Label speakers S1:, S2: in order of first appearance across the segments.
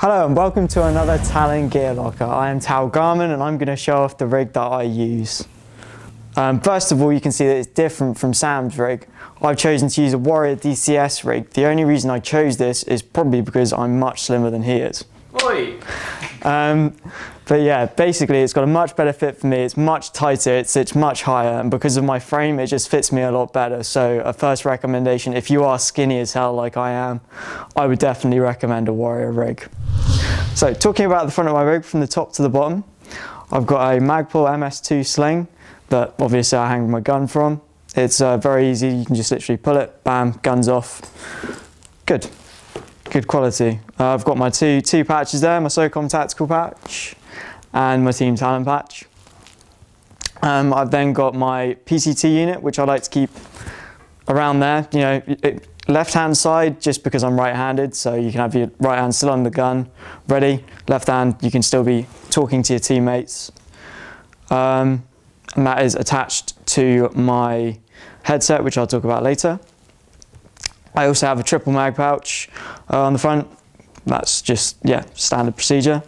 S1: Hello and welcome to another Talon Gear Locker. I am Tal-Garman and I'm going to show off the rig that I use. First of all, you can see that it's different from Sam's rig. I've chosen to use a Warrior DCS rig. The only reason I chose this is probably because I'm much slimmer than he is.
S2: Oi!
S1: But yeah, basically it's got a much better fit for me, it's much tighter, it sits much higher, and because of my frame it just fits me a lot better. So a first recommendation, if you are skinny as hell like I am, I would definitely recommend a Warrior rig. So talking about the front of my rig from the top to the bottom, I've got a Magpul MS2 sling that obviously I hang my gun from. It's very easy, you can just literally pull it, bam, gun's off. Good quality. I've got my two patches there, my SOCOM tactical patch and my Team Talon patch. I've then got my PCT unit, which I like to keep around there. You know, left hand side, just because I'm right-handed, so you can have your right hand still on the gun, ready. Left hand, you can still be talking to your teammates. And that is attached to my headset, which I'll talk about later. I also have a triple mag pouch on the front. That's just, yeah, standard procedure.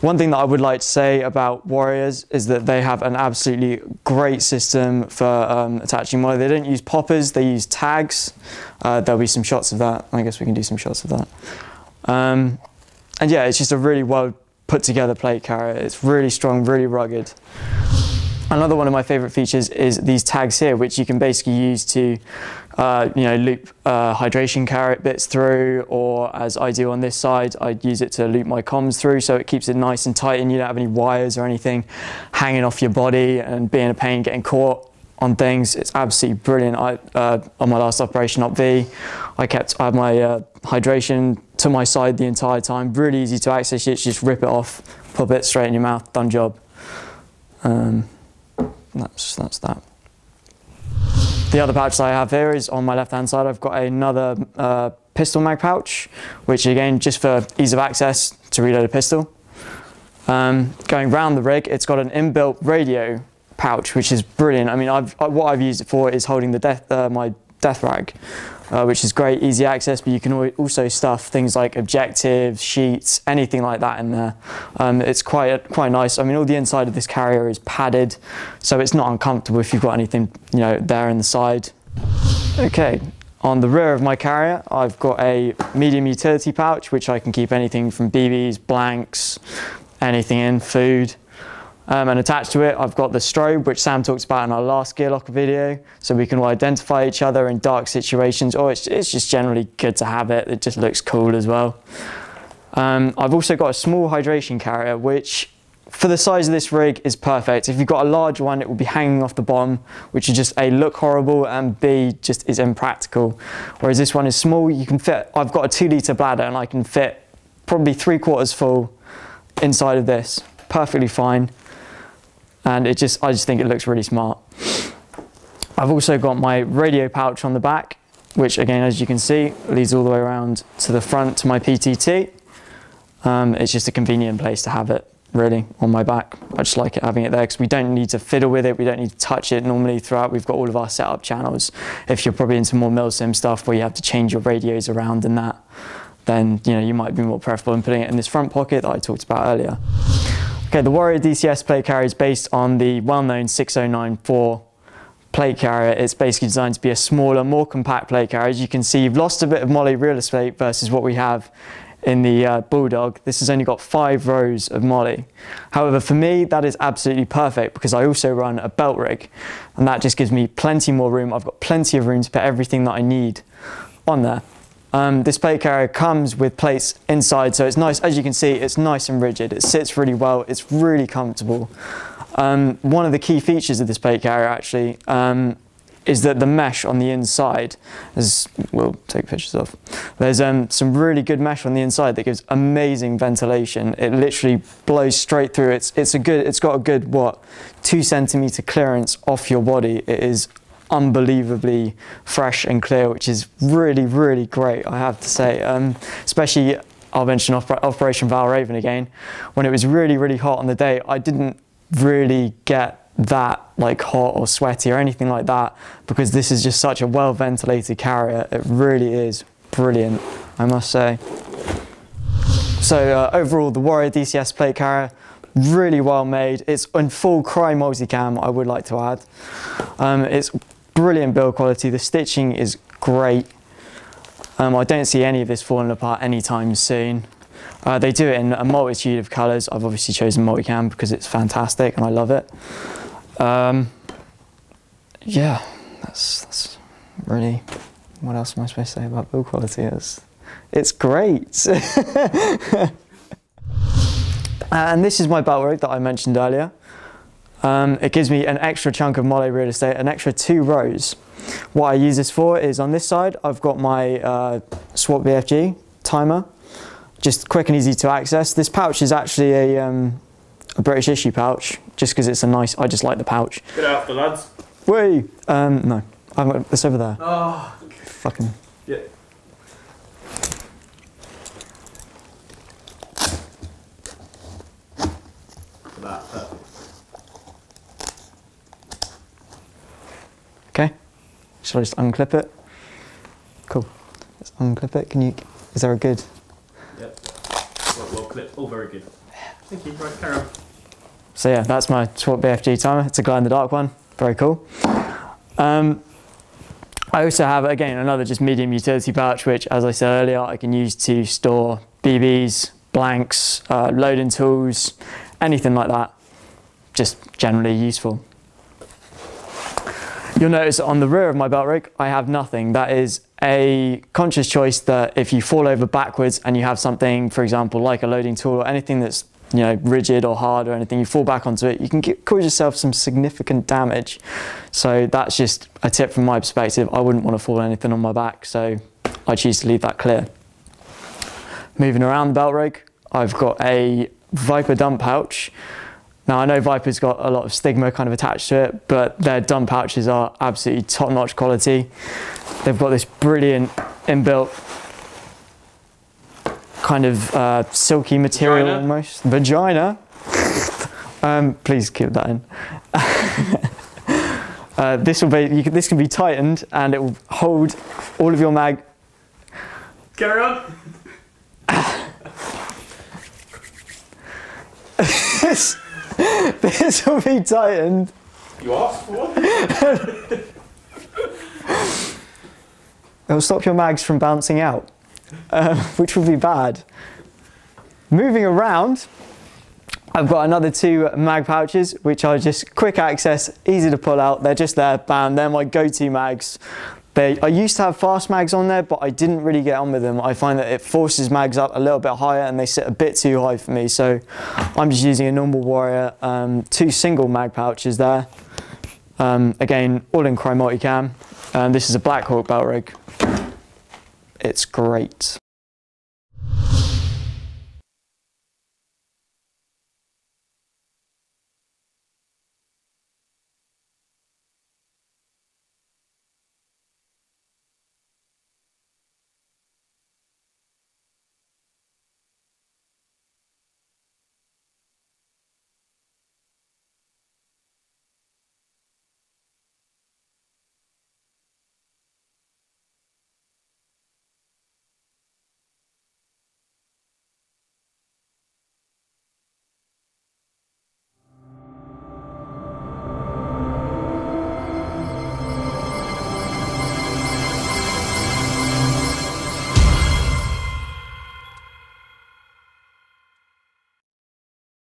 S1: One thing that I would like to say about Warriors is that they have an absolutely great system for attaching money. They don't use poppers, they use tags. There'll be some shots of that. I guess we can do some shots of that. And yeah, it's just a really well put together plate carrier. It's really strong, really rugged. Another one of my favorite features is these tags here, which you can basically use to, you know, loop hydration carrot bits through, or as I do on this side, I use it to loop my comms through, so it keeps it nice and tight and you don't have any wires or anything hanging off your body and being a pain getting caught on things. It's absolutely brilliant. On my last operation up V, I had my hydration to my side the entire time. Really easy to access it, just rip it off, pop it straight in your mouth, done job. That's that. The other pouch that I have here is on my left hand side. I've got another pistol mag pouch, which again, just for ease of access to reload a pistol. Going round the rig, it's got an inbuilt radio pouch, which is brilliant. I mean, what I've used it for is holding the my death rag, which is great, easy access, but you can also stuff things like objectives, sheets, anything like that in there. It's quite nice. I mean, all the inside of this carrier is padded, so it's not uncomfortable if you've got anything, you know, there in the side. Okay, on the rear of my carrier, I've got a medium utility pouch, which I can keep anything from BBs, blanks, anything in, food. And attached to it, I've got the strobe, which Sam talked about in our last Gear Locker video, so we can all identify each other in dark situations, or it's just generally good to have it. It just looks cool as well. I've also got a small hydration carrier, which for the size of this rig is perfect. If you've got a large one, it will be hanging off the bottom, which is just A, look horrible, and B, just is impractical. Whereas this one is small, you can fit, I've got a 2-litre bladder and I can fit probably 3/4 full inside of this, perfectly fine. And I just think it looks really smart. I've also got my radio pouch on the back, which again, as you can see, leads all the way around to the front to my PTT. It's just a convenient place to have it, really, on my back. I just like it having it there because we don't need to fiddle with it, we don't need to touch it. Normally throughout, we've got all of our setup channels. If you're probably into more milsim stuff where you have to change your radios around and that, then you know, you might be more preferable in putting it in this front pocket that I talked about earlier. Okay, the Warrior DCS plate carrier is based on the well-known 6094 plate carrier. It's basically designed to be a smaller, more compact plate carrier. As you can see, you've lost a bit of MOLLE real estate versus what we have in the Bulldog. This has only got 5 rows of MOLLE. However, for me, that is absolutely perfect because I also run a belt rig, and that just gives me plenty more room. I've got plenty of room to put everything that I need on there. This plate carrier comes with plates inside, so it's nice. As you can see, it's nice and rigid. It sits really well. It's really comfortable. One of the key features of this plate carrier actually is that the mesh on the inside, as we'll take pictures of, there's some really good mesh on the inside that gives amazing ventilation. It literally blows straight through. It's got a good, what, 2 centimeter clearance off your body. It is unbelievably fresh and clear, which is really, really great, I have to say. Especially, I'll mention Operation Valraven again. When it was really, really hot on the day, I didn't really get that like hot or sweaty or anything like that because this is just such a well ventilated carrier. It really is brilliant, I must say. So overall, the Warrior DCS plate carrier, really well made. It's in full Crye multicam, I would like to add. It's brilliant build quality. The stitching is great. I don't see any of this falling apart anytime soon. They do it in a multitude of colours. I've obviously chosen multicam because it's fantastic and I love it. Yeah, that's really, what else am I supposed to say about build quality? It's great. And this is my belt rig that I mentioned earlier. It gives me an extra chunk of molle real estate, an extra 2 rows. What I use this for is on this side, I've got my SWAT BFG timer, just quick and easy to access. This pouch is actually a British issue pouch, just because it's a nice, I just like the pouch.
S2: Get out the lads.
S1: Wait, no, I've got this over there.
S2: Oh, okay.
S1: Fucking.
S2: Yeah.
S1: Okay, shall I just unclip it? Cool, let's unclip it. Is there a good?
S2: Yep, well clipped, all very good. Thank you, right, carry on.
S1: So yeah, that's my SWAT BFG timer. It's a glow in the dark one, very cool. I also have, again, another just medium utility pouch, which, as I said earlier, I can use to store BBs, blanks, loading tools, anything like that. Just generally useful. You'll notice on the rear of my belt rig, I have nothing. That is a conscious choice that if you fall over backwards and you have something, for example, like a loading tool or anything that's, you know, rigid or hard or anything, you fall back onto it, you can cause yourself some significant damage. So that's just a tip from my perspective. I wouldn't want to fall anything on my back, so I choose to leave that clear. Moving around the belt rig, I've got a Viper dump pouch. Now I know Viper's got a lot of stigma kind of attached to it, but their dump pouches are absolutely top-notch quality. They've got this brilliant inbuilt kind of silky material almost. Vagina. Please keep that in. This can be tightened and it will hold all of your mag.
S2: Carry on.
S1: This will be tightened.
S2: You asked for one?
S1: It will stop your mags from bouncing out, which would be bad. Moving around, I've got another 2 mag pouches, which are just quick access, easy to pull out. They're just there, bam, they're my go-to mags. I used to have fast mags on there, but I didn't really get on with them. I find that it forces mags up a little bit higher and they sit a bit too high for me. So I'm just using a normal Warrior, 2 single mag pouches there. Again, all in Crye multicam. This is a Black Hawk belt rig. It's great.